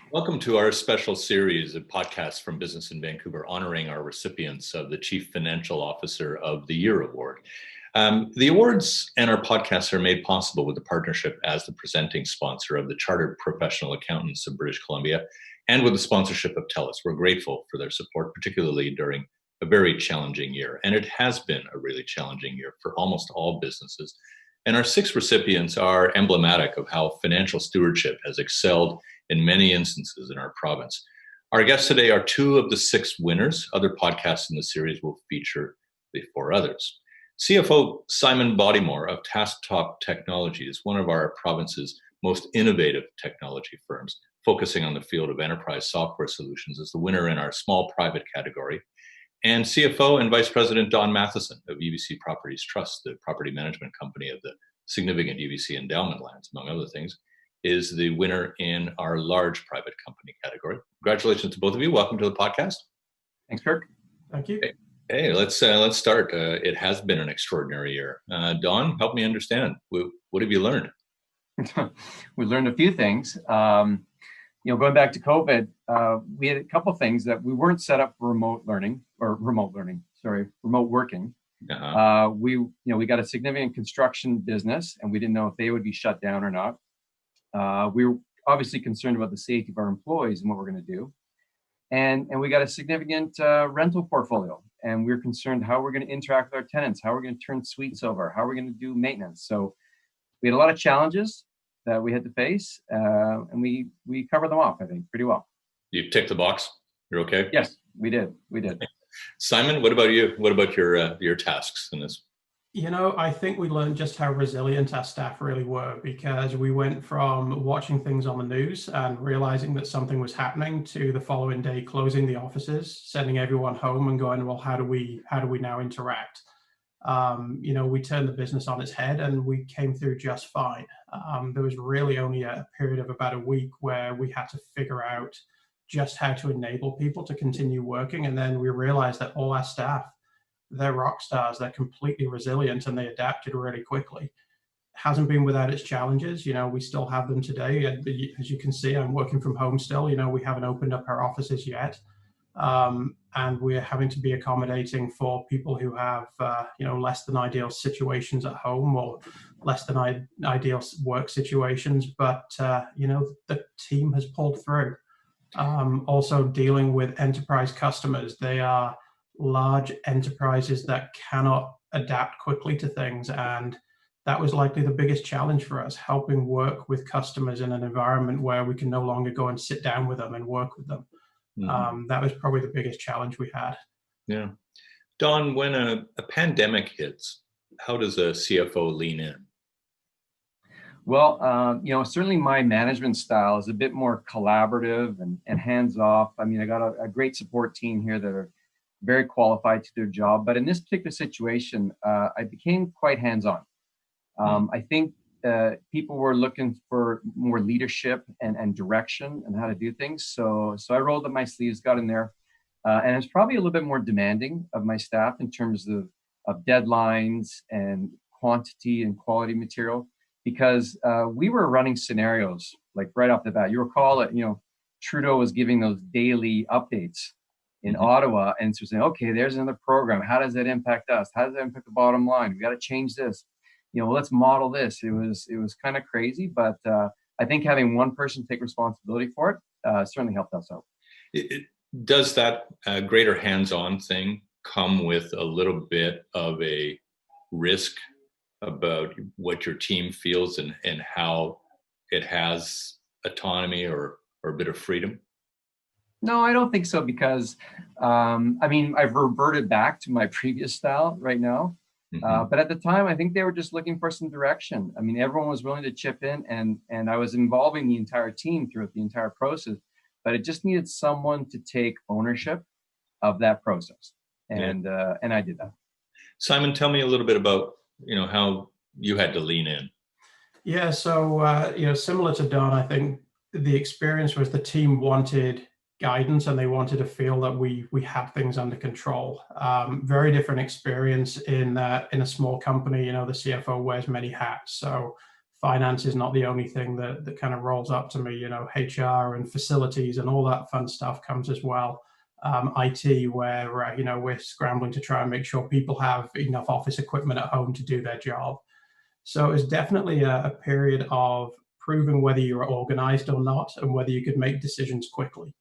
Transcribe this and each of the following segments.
Welcome to our special series of podcasts from Business in Vancouver, honoring our recipients of the Chief Financial Officer of the Year Award. The awards and our podcasts are made possible with the partnership as the presenting sponsor of the Chartered Professional Accountants of British Columbia and with the sponsorship of TELUS. We're grateful for their support, particularly during a very challenging year. And it has been a really challenging year for almost all businesses. And our 6 recipients are emblematic of how financial stewardship has excelled in many instances in our province. Our guests today are 2 of the 6 winners. Other podcasts in the series will feature the 4 others. CFO Simon Bodymore of Tasktop Technology is one of our province's most innovative technology firms, focusing on the field of enterprise software solutions, is the winner in our small private category. And CFO and Vice President Don Matheson of UBC Properties Trust, the property management company of the significant UBC endowment lands, among other things, is the winner in our large private company category. Congratulations to both of you. Welcome to the podcast. Thanks, Kirk. Thank you. Hey, let's start. It has been an extraordinary year. Don, help me understand. What have you learned? We learned a few things. Going back to COVID, we had a couple of things that we weren't set up for remote working. Uh-huh. We got a significant construction business, and we didn't know if they would be shut down or not. We were obviously concerned about the safety of our employees and what we're going to do. And we got a significant rental portfolio, and we're concerned how we're going to interact with our tenants, how we're going to turn suites over, how we're going to do maintenance. So we had a lot of challenges that we had to face, and we covered them off, I think, pretty well. You ticked the box. You're okay? Yes, we did. Simon, what about you? What about your tasks in this? I think we learned just how resilient our staff really were, because we went from watching things on the news and realizing that something was happening to the following day closing the offices, sending everyone home and going, well, how do we now interact? We turned the business on its head and we came through just fine. There was really only a period of about a week where we had to figure out just how to enable people to continue working. And then we realized that all our staff, they're rock stars, they're completely resilient, and they adapted really quickly. Hasn't been without its challenges. We still have them today. As you can see, I'm working from home still. We haven't opened up our offices yet. And we're having to be accommodating for people who have, less than ideal situations at home or less than ideal work situations. But, the team has pulled through. Also dealing with enterprise customers. They are large enterprises that cannot adapt quickly to things. And that was likely the biggest challenge for us, helping work with customers in an environment where we can no longer go and sit down with them and work with them. Mm-hmm. That was probably the biggest challenge we had. Yeah. Don, when a pandemic hits, how does a CFO lean in? Well, certainly my management style is a bit more collaborative and hands-off. I mean, I got a great support team here that are very qualified to their job. But in this particular situation, I became quite hands-on. I think people were looking for more leadership and direction and how to do things. So I rolled up my sleeves, got in there, and it's probably a little bit more demanding of my staff in terms of deadlines and quantity and quality material, because we were running scenarios like right off the bat. You recall it, Trudeau was giving those daily updates in Ottawa, and so saying, okay, there's another program. How does that impact us? How does that impact the bottom line? We got to change this. Let's model this. It was kind of crazy, but I think having one person take responsibility for it certainly helped us out. Does that greater hands-on thing come with a little bit of a risk about what your team feels and how it has autonomy or a bit of freedom? No, I don't think so, because I've reverted back to my previous style right now. But at the time, I think they were just looking for some direction. I mean, everyone was willing to chip in, and I was involving the entire team throughout the entire process, but it just needed someone to take ownership of that process. And I did that. Simon, tell me a little bit about, how you had to lean in. Yeah. So, similar to Don, I think the experience was the team wanted guidance and they wanted to feel that we had things under control. Very different experience in a small company. The CFO wears many hats. So finance is not the only thing that kind of rolls up to me. You know, HR and facilities and all that fun stuff comes as well. IT, where you know, we're scrambling to try and make sure people have enough office equipment at home to do their job. So it's definitely a period of proving whether you're organized or not, and whether you could make decisions quickly.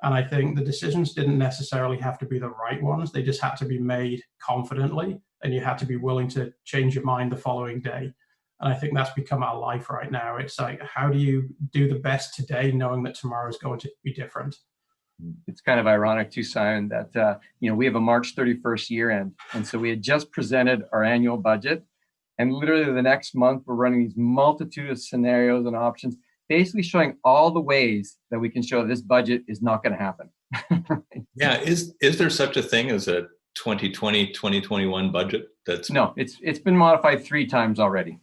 And I think the decisions didn't necessarily have to be the right ones. They just had to be made confidently, and you had to be willing to change your mind the following day. And I think that's become our life right now. It's like, how do you do the best today, knowing that tomorrow is going to be different? It's kind of ironic too, Simon, that we have a March 31st year end. And so we had just presented our annual budget. And literally the next month, we're running these multitude of scenarios and options, basically showing all the ways that we can show this budget is not going to happen. Yeah. Is there such a thing as a 2020, 2021 budget? No, it's been modified 3 times already.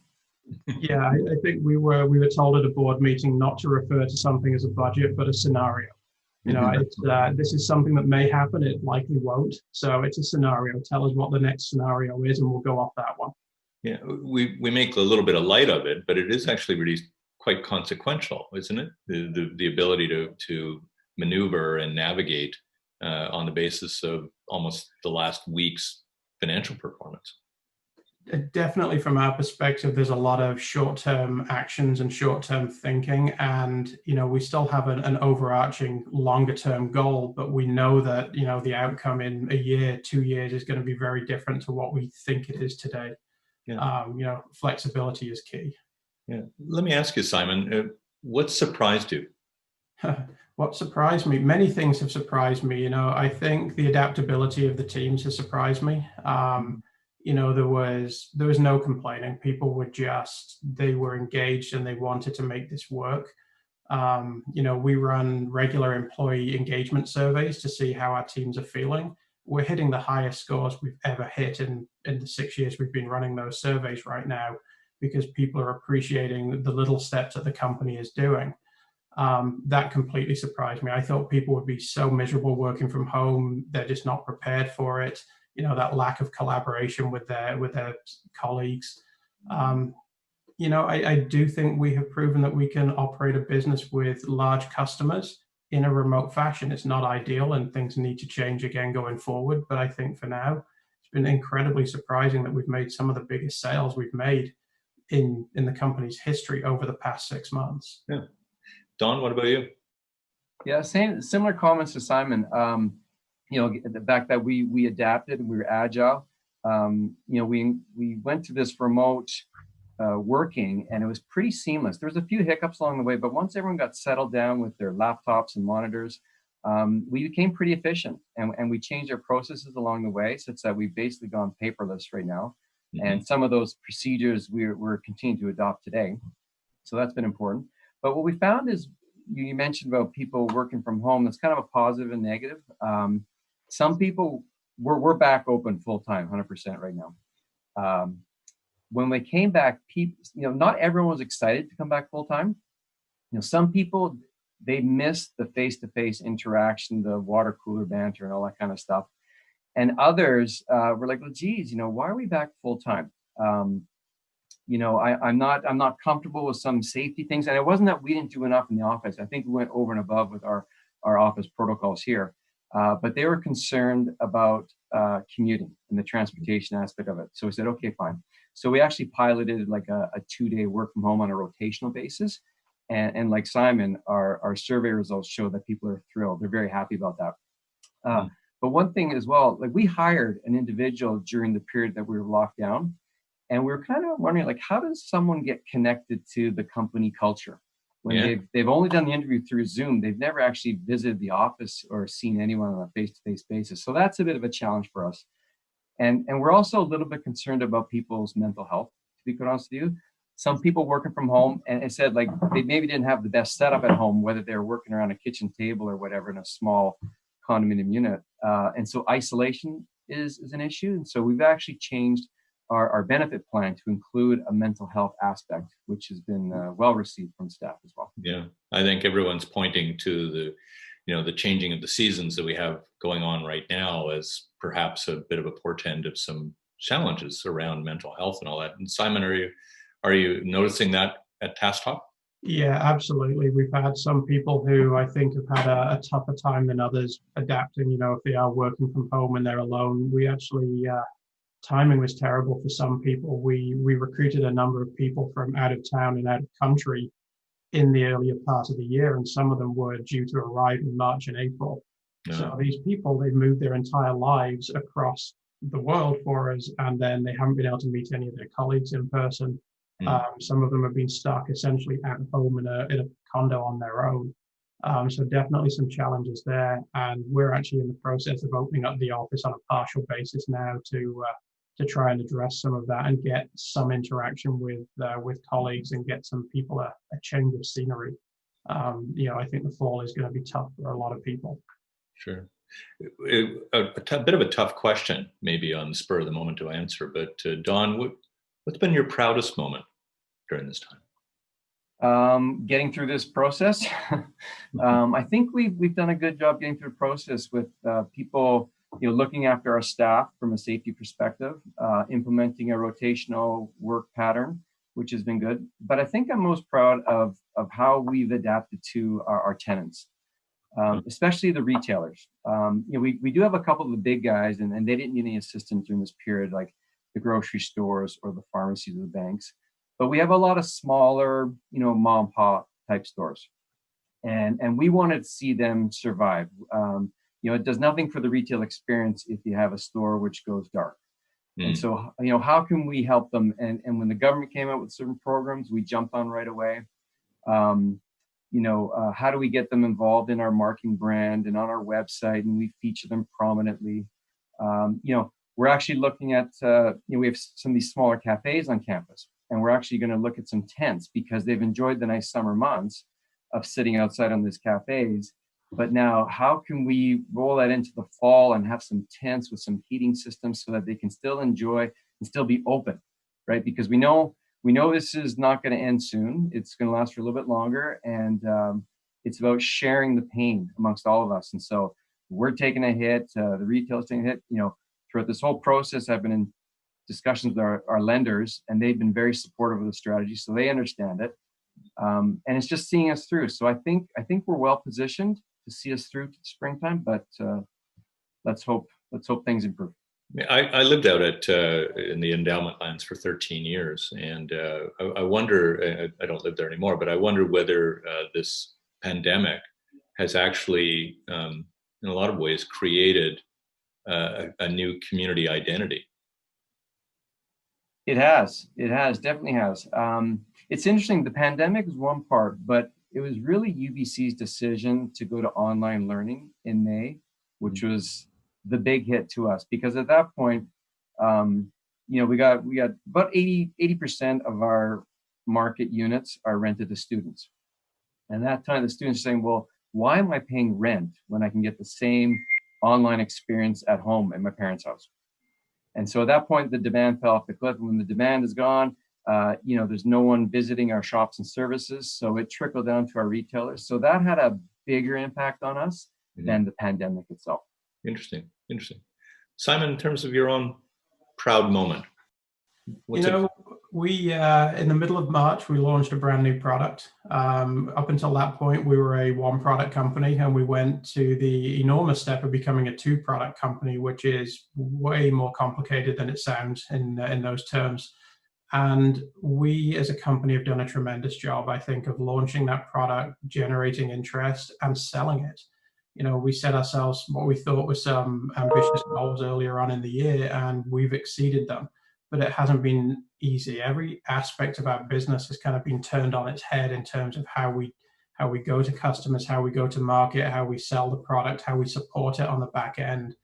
Yeah, I think we were told at a board meeting not to refer to something as a budget, but a scenario. You know, this is something that may happen. It likely won't. So it's a scenario. Tell us what the next scenario is, and we'll go off that one. Yeah, we make a little bit of light of it, but it is actually really quite consequential, isn't it? The ability to maneuver and navigate on the basis of almost the last week's financial performance. Definitely, from our perspective, there's a lot of short-term actions and short-term thinking, and you know, we still have an overarching longer-term goal, but we know that, you know, the outcome in a year, 2 years is going to be very different to what we think it is today. Yeah. You know, flexibility is key. Yeah. Let me ask you, Simon, what surprised you? What surprised me? Many things have surprised me. You know, I think the adaptability of the teams has surprised me. You know, there was no complaining. People they were engaged and they wanted to make this work. You know, we run regular employee engagement surveys to see how our teams are feeling. We're hitting the highest scores we've ever hit in the 6 years we've been running those surveys right now, because people are appreciating the little steps that the company is doing. That completely surprised me. I thought people would be so miserable working from home. They're just not prepared for it. You know, that lack of collaboration with their colleagues. You know, I do think we have proven that we can operate a business with large customers in a remote fashion. It's not ideal, and things need to change again going forward. But I think for now, it's been incredibly surprising that we've made some of the biggest sales we've made in the company's history over the past 6 months. Yeah. Don, what about you? Yeah, similar comments to Simon. You know, the fact that we adapted and we were agile. You know, we went to this remote working, and it was pretty seamless. There was a few hiccups along the way, but once everyone got settled down with their laptops and monitors, we became pretty efficient, and we changed our processes along the way, such that we've basically gone paperless right now. Mm-hmm. And some of those procedures we're continuing to adopt today. So that's been important. But what we found is, you mentioned about people working from home. That's kind of a positive and negative. Some people, we're back open full time, 100% right now. When we came back, people, you know, not everyone was excited to come back full time. You know, some people, they missed the face-to-face interaction, the water cooler banter, and all that kind of stuff. And others were like, well, geez, you know, why are we back full time? You know, I'm not comfortable with some safety things. And it wasn't that we didn't do enough in the office. I think we went over and above with our office protocols here. But they were concerned about commuting and the transportation aspect of it. So we said, okay, fine. So we actually piloted like a 2-day work from home on a rotational basis. And like Simon, our survey results show that people are thrilled. They're very happy about that. But one thing as well, like we hired an individual during the period that we were locked down. And we were kind of wondering, like, how does someone get connected to the company culture when they've only done the interview through Zoom? They've never actually visited the office or seen anyone on a face-to-face basis. So that's a bit of a challenge for us. And we're also a little bit concerned about people's mental health, to be quite honest with you. Some people working from home, and it said like they maybe didn't have the best setup at home, whether they're working around a kitchen table or whatever in a small condominium unit. And so isolation is an issue. And so we've actually changed our benefit plan to include a mental health aspect, which has been well received from staff as well. Yeah, I think everyone's pointing to the changing of the seasons that we have going on right now as perhaps a bit of a portend of some challenges around mental health and all that. And Simon, Are you noticing that at Tasktop? Yeah, absolutely. We've had some people who I think have had a tougher time than others adapting, if they are working from home and they're alone. We actually, timing was terrible for some people. We recruited a number of people from out of town and out of country in the earlier part of the year, and some of them were due to arrive in March and April. No. So these people, they've moved their entire lives across the world for us, and then they haven't been able to meet any of their colleagues in person. Some of them have been stuck essentially at home in a condo on their own. So definitely some challenges there, and we're actually in the process of opening up the office on a partial basis now to try and address some of that and get some interaction with colleagues and get some people a change of scenery. I think the fall is going to be tough for a lot of people. Sure. A bit of a tough question, maybe on the spur of the moment to answer, but Don, what's been your proudest moment during this time? Getting through this process. I think we've done a good job getting through the process with people, looking after our staff from a safety perspective, implementing a rotational work pattern, which has been good. But I think I'm most proud of how we've adapted to our tenants, especially the retailers. We do have a couple of the big guys, and they didn't need any assistance during this period, like the grocery stores or the pharmacies or the banks. But we have a lot of smaller, mom and pop type stores, and we wanted to see them survive. It does nothing for the retail experience if you have a store which goes dark. And so, how can we help them? And when the government came out with certain programs, we jumped on right away. How do we get them involved in our marketing brand and on our website, and we feature them prominently? We're actually looking at, we have some of these smaller cafes on campus, and we're actually going to look at some tents because they've enjoyed the nice summer months of sitting outside on these cafes. But now, how can we roll that into the fall and have some tents with some heating systems so that they can still enjoy and still be open, right? Because we know this is not going to end soon. It's going to last for a little bit longer, and it's about sharing the pain amongst all of us. And so we're taking a hit. The retail's taking a hit. Throughout this whole process, I've been in discussions with our lenders, and they've been very supportive of the strategy, so they understand it. And it's just seeing us through. So I think we're well positioned to see us through to the springtime, but let's hope things improve. I lived out in the endowment lands for 13 years, and I wonder, I don't live there anymore, but I wonder whether this pandemic has actually, in a lot of ways, created a new community identity. It has, definitely has. It's interesting, the pandemic is one part, but it was really UBC's decision to go to online learning in May, which was the big hit to us, because at that point, we got about 80% of our market units are rented to students. And that time the students saying, well, why am I paying rent when I can get the same online experience at home at my parents' house? And so at that point, the demand fell off the cliff. And when the demand is gone, there's no one visiting our shops and services. So it trickled down to our retailers. So that had a bigger impact on us than the pandemic itself. Interesting. Simon, in terms of your own proud moment, we in the middle of March, we launched a brand new product. Up until that point, we were a one product company, and we went to the enormous step of becoming a two product company, which is way more complicated than it sounds in those terms. And we as a company have done a tremendous job, I think, of launching that product, generating interest, and selling it. We set ourselves what we thought were some ambitious goals earlier on in the year, and we've exceeded them. But it hasn't been easy. Every aspect of our business has kind of been turned on its head in terms of how we go to customers, how we go to market, how we sell the product, how we support it on the back end.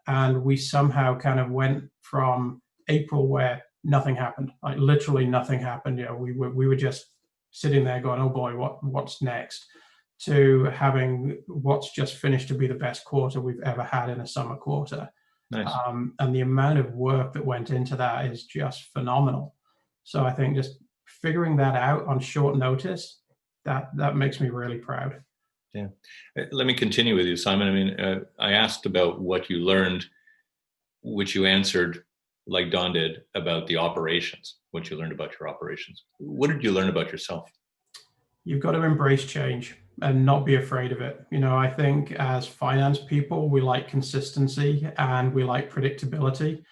And we somehow kind of went from April, where nothing happened, like literally nothing happened. We were just sitting there going, oh boy, what's next? To having what's just finished to be the best quarter we've ever had in a summer quarter. Nice. And the amount of work that went into that is just phenomenal. So I think just figuring that out on short notice, that makes me really proud. Yeah. Let me continue with you, Simon. I mean, I asked about what you learned, which you answered like Don did, about the operations, what you learned about your operations. What did you learn about yourself? You've got to embrace change and not be afraid of it. I think as finance people, we like consistency and we like predictability,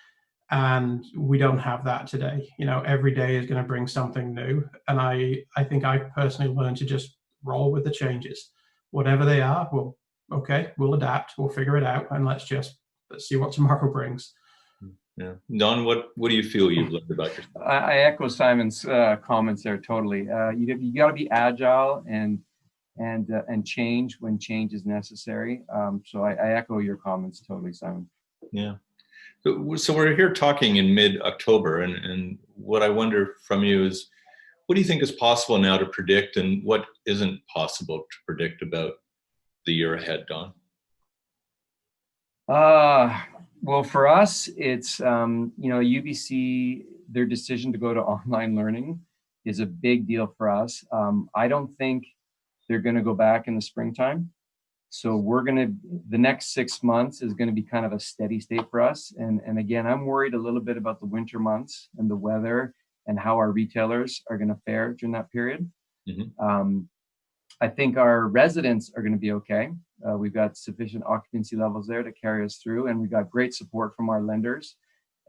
and we don't have that today. Every day is going to bring something new. And I think I personally learned to just roll with the changes, whatever they are. We'll adapt, we'll figure it out, and let's see what tomorrow brings. Yeah. Don, what do you feel you've learned about yourself? I echo Simon's comments there totally. You got to be agile and change when change is necessary. So I echo your comments totally, Simon. Yeah. So we're here talking in mid-October, and what I wonder from you is, what do you think is possible now to predict, and what isn't possible to predict about the year ahead, Don? Well, for us, it's UBC, their decision to go to online learning is a big deal for us. I don't think they're going to go back in the springtime. So the next 6 months is going to be kind of a steady state for us. And again, I'm worried a little bit about the winter months and the weather and how our retailers are going to fare during that period. Mm-hmm. I think our residents are going to be okay. We've got sufficient occupancy levels there to carry us through, and we've got great support from our lenders,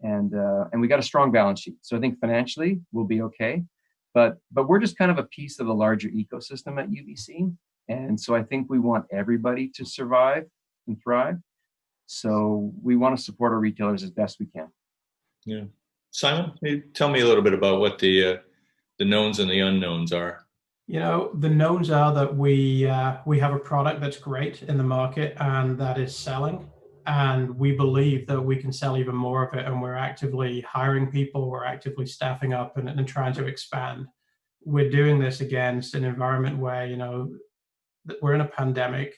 and we got a strong balance sheet. So I think financially we'll be okay, but we're just kind of a piece of a larger ecosystem at UBC, and so I think we want everybody to survive and thrive. So we want to support our retailers as best we can. Yeah, Simon, tell me a little bit about what the knowns and the unknowns are. The knowns are that we have a product that's great in the market and that is selling, and we believe that we can sell even more of it, and we're actively hiring people, we're actively staffing up and trying to expand. We're doing this against an environment where, we're in a pandemic.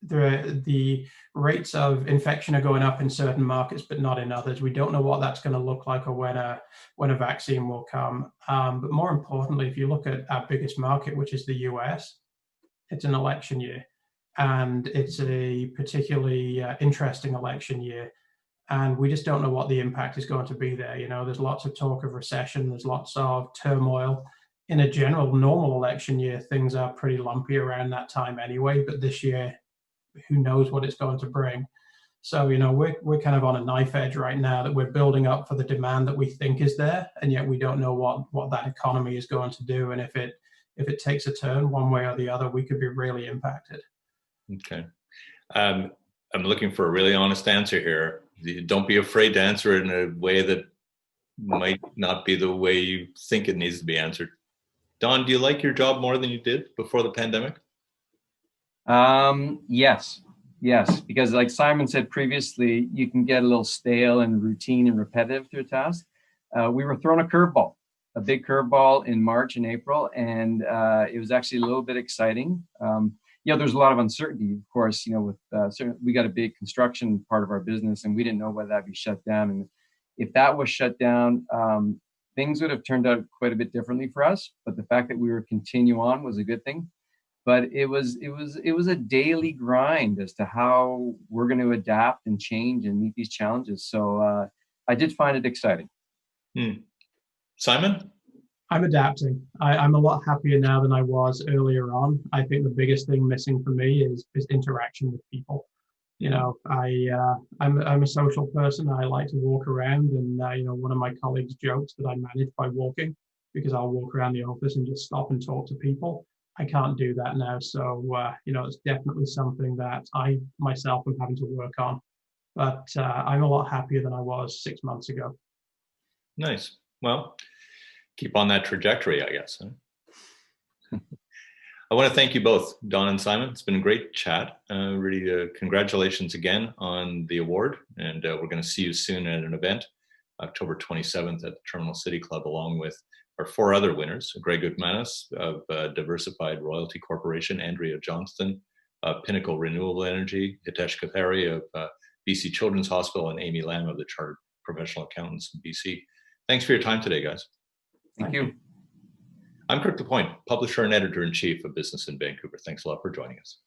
The rates of infection are going up in certain markets, but not in others. We don't know what that's going to look like or when a vaccine will come. But more importantly, if you look at our biggest market, which is the US, it's an election year, and it's a particularly interesting election year. And we just don't know what the impact is going to be there. There's lots of talk of recession. There's lots of turmoil. In a general normal election year, things are pretty lumpy around that time anyway. But this year, who knows what it's going to bring. So, we're kind of on a knife edge right now, that we're building up for the demand that we think is there, and yet we don't know what that economy is going to do. And if it takes a turn one way or the other, we could be really impacted. Okay. I'm looking for a really honest answer here. Don't be afraid to answer it in a way that might not be the way you think it needs to be answered. Don, do you like your job more than you did before the pandemic? Yes, because like Simon said previously, you can get a little stale and routine and repetitive through a task. We were thrown a big curveball in March and April, and it was actually a little bit exciting. There's a lot of uncertainty, of course, with we got a big construction part of our business, and we didn't know whether that'd be shut down. And if that was shut down, things would have turned out quite a bit differently for us. But the fact that we were continue on was a good thing. But it was a daily grind as to how we're going to adapt and change and meet these challenges. So I did find it exciting. Simon? I'm adapting. I'm a lot happier now than I was earlier on. I think the biggest thing missing for me is interaction with people. I'm a social person. I like to walk around, and one of my colleagues jokes that I manage by walking, because I'll walk around the office and just stop and talk to people. I can't do that now. So, it's definitely something that I myself am having to work on. But I'm a lot happier than I was 6 months ago. Nice. Well, keep on that trajectory, I guess. I want to thank you both, Don and Simon. It's been a great chat. Really, congratulations again on the award. And we're going to see you soon at an event, October 27th at the Terminal City Club, along with our 4 other winners: Greg Goodmanis of Diversified Royalty Corporation, Andrea Johnston, Pinnacle Renewable Energy, Hitesh Kathari of BC Children's Hospital, and Amy Lamb of the Chartered Professional Accountants in BC. Thanks for your time today, guys. Thank you. I'm Kirk LaPointe, publisher and editor-in-chief of Business in Vancouver. Thanks a lot for joining us.